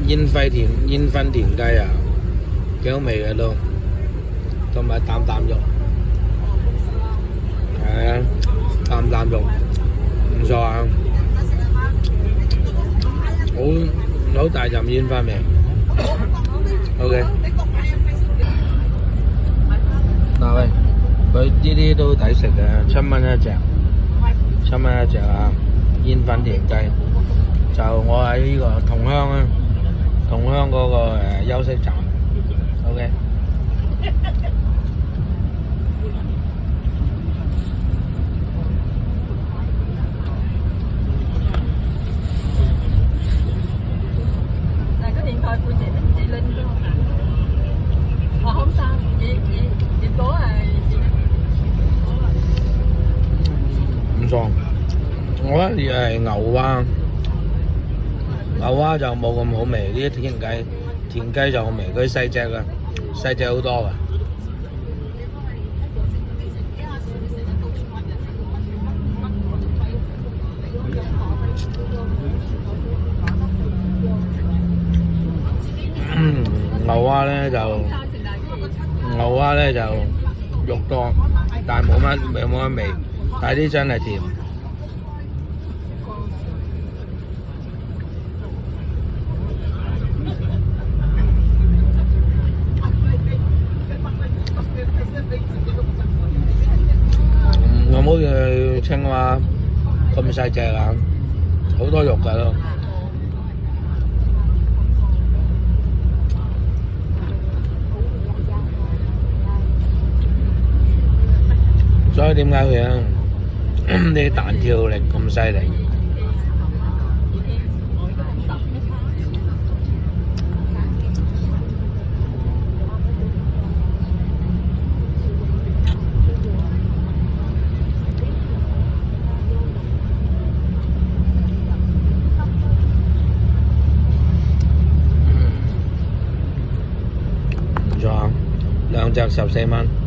煙燻田雞啊，幾好味嘅都，同埋啖啖肉，係啊，啖啖肉唔錯啊，好大陣煙燻味。OK， 嗱喂，佢呢啲都抵食嘅，7蚊一隻，7蚊一隻啊！煙燻田雞，就我喺呢個桐鄉啊，桐鄉嗰個休息站 ，OK。嗱，個電台背脊自拎咗，話好生，結果係唔錯，我覺得係牛蛙就冇咁好味，呢啲田雞就好味，佢細隻㗎，細隻好多㗎。牛蛙咧就肉多，但係冇乜味，但係啲真係甜。我冇似青蛙咁細隻啊，好多肉㗎都。所以點解佢啲彈跳力咁犀利？唔錯，2隻14蚊。